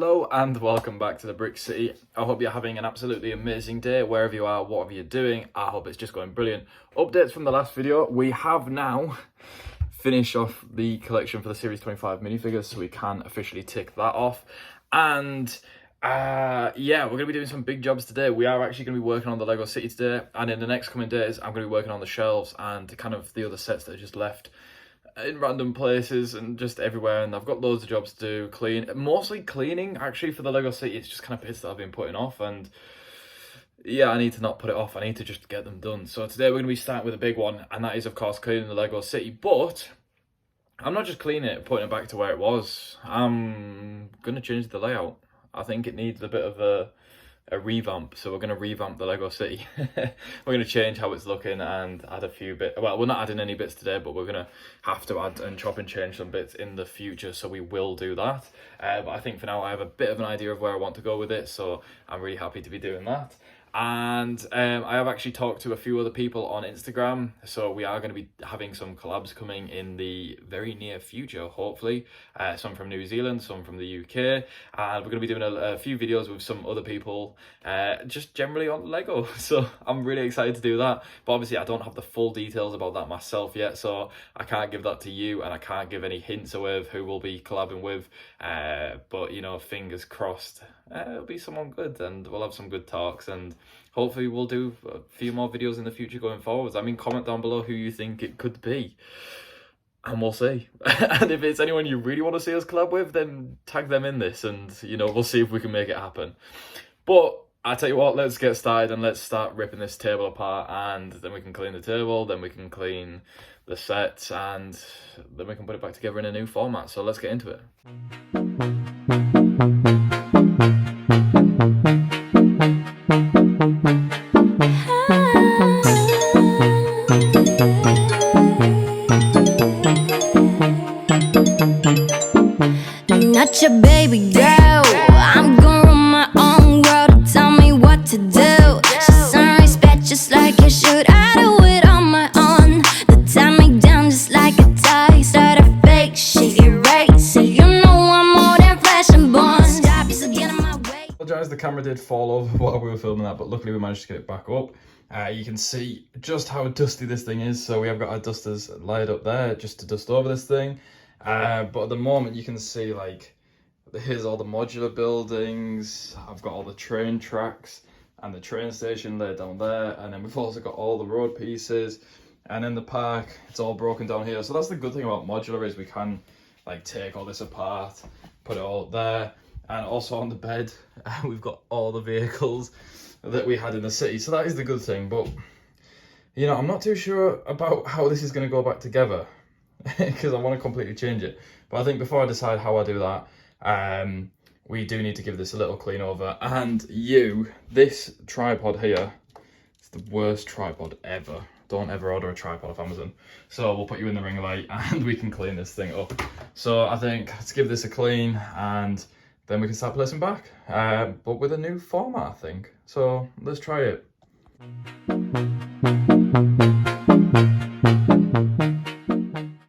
Hello and welcome back to the Brick City. I hope you're having an absolutely amazing day wherever you are, whatever you're doing. I hope it's just going brilliant. Updates from the last video. We have now finished off the collection for the Series 25 minifigures, so we can officially tick that off. And yeah, we're going to be doing some big jobs today. We are actually going to be working on the Lego City today, and in the next coming days I'm going to be working on the shelves and kind of the other sets that are just left in random places and just everywhere, and I've got loads of jobs to do. Mostly cleaning actually for the Lego City. It's just kind of bits that I've been putting off, and yeah, I need to not put it off. I need to just get them done. So today we're going to be starting with a big one, and that is of course cleaning the Lego City. But I'm not just cleaning it, putting it back to where it was. I'm going to change the layout. I think it needs a bit of a revamp, so we're going to revamp the Lego City. We're going to change how it's looking and add a few bits. Well, we're not adding any bits today, but we're going to have to add and chop and change some bits in the future, so we will do that. But I think for now I have a bit of an idea of where I want to go with it, so I'm really happy to be doing that. And I have actually talked to a few other people on Instagram, so we are going to be having some collabs coming in the very near future, hopefully. Some from New Zealand, some from the UK, and we're going to be doing a few videos with some other people, just generally on Lego. So I'm really excited to do that, but obviously I don't have the full details about that myself yet, so I can't give that to you, and I can't give any hints away of who we'll be collabing with, but you know, fingers crossed. It'll be someone good, and we'll have some good talks, and hopefully we'll do a few more videos in the future going forwards. I mean, comment down below who you think it could be, and we'll see. And if it's anyone you really want to see us collab with, then tag them in this, and you know, we'll see if we can make it happen. But I tell you what, let's get started and let's start ripping this table apart, and then we can clean the table, then we can clean the sets, and then we can put it back together in a new format. So let's get into it. Not your baby girl, I'm gonna run my own world. Tell me what to do. She's some respect just like you should. I do it on my own. They tie me down just like a tie. Start a fake, she erase. So you know I'm more than flesh and bone. Stop you, so get in my way. I apologise, the camera did fall over while we were filming that, but luckily we managed to get it back up. You can see just how dusty this thing is, so we have got our dusters laid up there just to dust over this thing. But at the moment you can see, like, here's all the modular buildings. I've got all the train tracks and the train station laid down there, and then we've also got all the road pieces, and in the park it's all broken down here. So that's the good thing about modular, is we can like take all this apart, put it all up there, and also on the bed we've got all the vehicles that we had in the city. So that is the good thing, but you know, I'm not too sure about how this is going to go back together because I want to completely change it. But I think before I decide how I do that, we do need to give this a little clean over. And this tripod here, it's the worst tripod ever. Don't ever order a tripod off Amazon. So we'll put you in the ring light and we can clean this thing up. So I think let's give this a clean, and then we can start placing back, but with a new format, I think. So let's try it.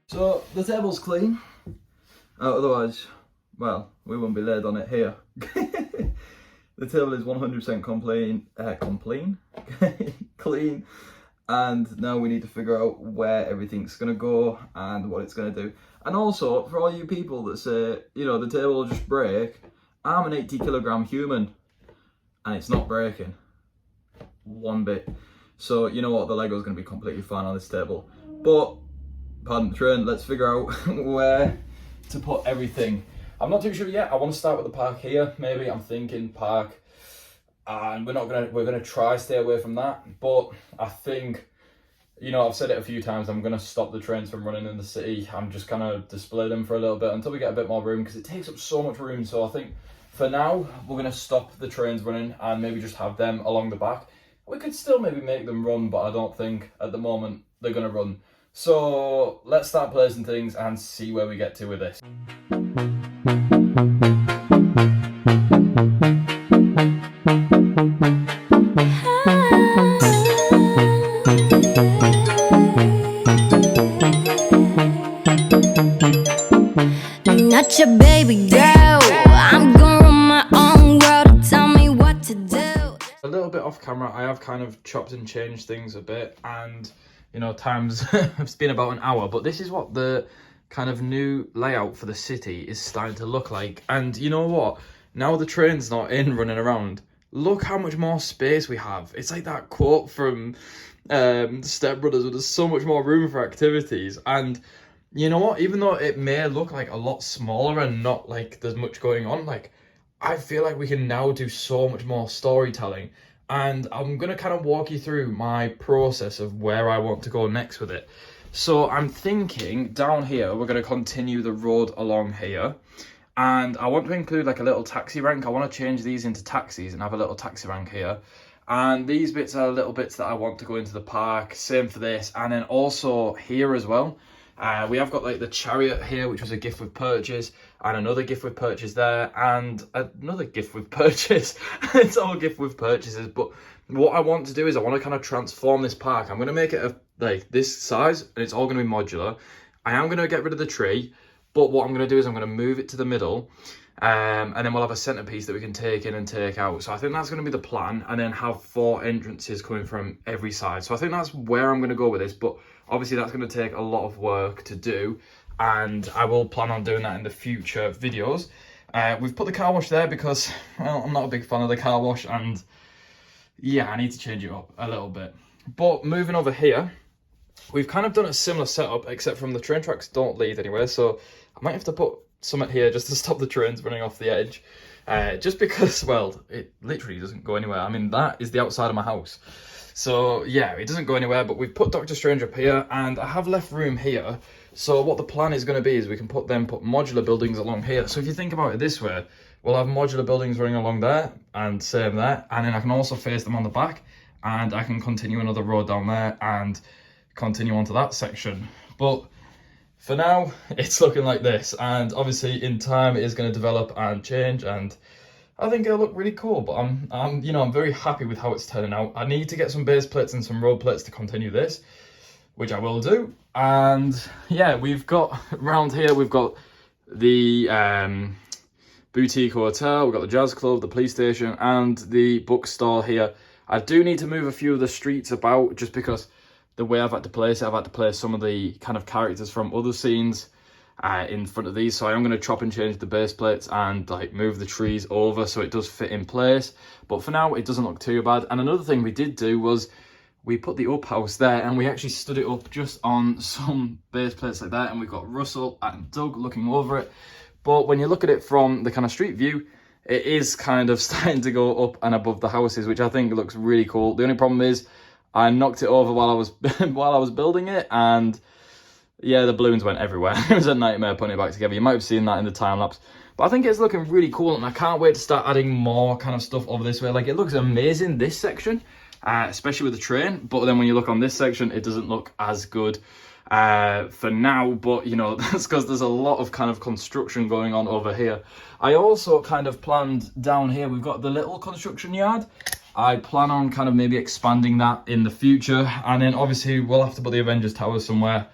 So the table's clean. Otherwise, well, we won't be laid on it here. The table is 100% clean, and now we need to figure out where everything's gonna go and what it's gonna do. And also, for all you people that say, you know, the table will just break, I'm an 80-kilogram human, and it's not breaking one bit. So you know what, the Lego's gonna be completely fine on this table. But, pardon the train, let's figure out where to put everything. I'm not too sure yet. I want to start with the park here. Maybe I'm thinking park, and we're gonna try stay away from that. But I think, you know, I've said it a few times, I'm gonna stop the trains from running in the city. I'm just gonna display them for a little bit until we get a bit more room, because it takes up so much room. So I think for now we're gonna stop the trains running and maybe just have them along the back. We could still maybe make them run, but I don't think at the moment they're gonna run. So let's start placing things and see where we get to with this. Not your baby girl, I'm gonna run off camera, I have kind of chopped and changed things a bit, and you know, times it's been about an hour, but this is what the kind of new layout for the city is starting to look like. And you know what? Now the train's not in running around, look how much more space we have. It's like that quote from Step Brothers, where there's so much more room for activities. And you know what? Even though it may look like a lot smaller and not like there's much going on, like I feel like we can now do so much more storytelling. And I'm going to kind of walk you through my process of where I want to go next with it. So I'm thinking down here, we're going to continue the road along here. And I want to include like a little taxi rank. I want to change these into taxis and have a little taxi rank here. And these bits are little bits that I want to go into the park. Same for this. And then also here as well. We have got like the chariot here, which was a gift with purchase, and another gift with purchase there, and another gift with purchase. It's all gift with purchases. But what I want to do is I want to kind of transform this park. I'm going to make it like this size, and it's all going to be modular. I am going to get rid of the tree, but what I'm going to do is I'm going to move it to the middle, and then we'll have a centerpiece that we can take in and take out. So I think that's going to be the plan, and then have 4 entrances coming from every side. So I think that's where I'm going to go with this, but obviously that's going to take a lot of work to do, and I will plan on doing that in the future videos. We've put the car wash there because, well, I'm not a big fan of the car wash, and yeah, I need to change it up a little bit. But moving over here, we've kind of done a similar setup, except from the train tracks don't lead anywhere, so I might have to put something here just to stop the trains running off the edge. Just because, well, it literally doesn't go anywhere. I mean, that is the outside of my house. So yeah, it doesn't go anywhere, but we've put Doctor Strange up here, and I have left room here. So what the plan is going to be is we can put modular buildings along here. So if you think about it this way, we'll have modular buildings running along there, and same there, and then I can also face them on the back, and I can continue another road down there and continue onto that section. But for now, it's looking like this, and obviously in time it is going to develop and change, and I think it'll look really cool. But I'm very happy with how it's turning out. I need to get some base plates and some road plates to continue this, which I will do. And yeah, we've got around here, we've got the boutique hotel, we've got the jazz club, the police station, and the bookstore here. I do need to move a few of the streets about, just because the way I've had to place it, I've had to place some of the kind of characters from other scenes in front of these. So I am going to chop and change the base plates and like move the trees over so it does fit in place. But for now, it doesn't look too bad. And another thing we did do was we put the up house there, and we actually stood it up just on some base plates like that, and we've got Russell and Doug looking over it. But when you look at it from the kind of street view, it is kind of starting to go up and above the houses, which I think looks really cool. The only problem is I knocked it over while I was while I was building it, and yeah, the balloons went everywhere. It was a nightmare putting it back together. You might have seen that in the time lapse, but I think it's looking really cool, and I can't wait to start adding more kind of stuff over this way. Like, it looks amazing, this section, especially with the train, but then when you look on this section, it doesn't look as good for now. But you know, that's because there's a lot of kind of construction going on over here. I also kind of planned down here, we've got the little construction yard. I plan on kind of maybe expanding that in the future, and then obviously we'll have to put the Avengers Tower somewhere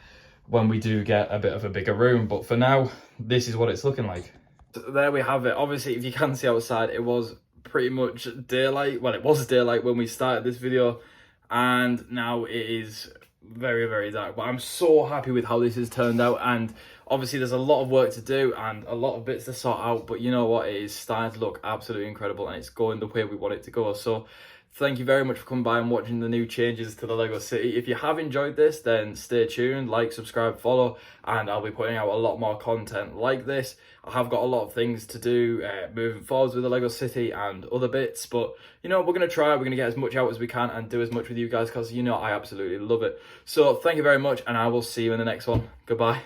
when we do get a bit of a bigger room. But for now, this is what it's looking like. So there we have it. Obviously, if you can see outside, it was pretty much daylight. Well, it was daylight when we started this video, and now it is very, very dark. But I'm so happy with how this has turned out, and obviously there's a lot of work to do and a lot of bits to sort out, but you know what, it is starting to look absolutely incredible, and it's going the way we want it to go. So thank you very much for coming by and watching the new changes to the Lego City. If you have enjoyed this, then stay tuned, like, subscribe, follow, and I'll be putting out a lot more content like this. I have got a lot of things to do moving forwards with the Lego City and other bits, but you know, we're going to try, we're going to get as much out as we can and do as much with you guys, because you know I absolutely love it. So thank you very much, and I will see you in the next one. Goodbye.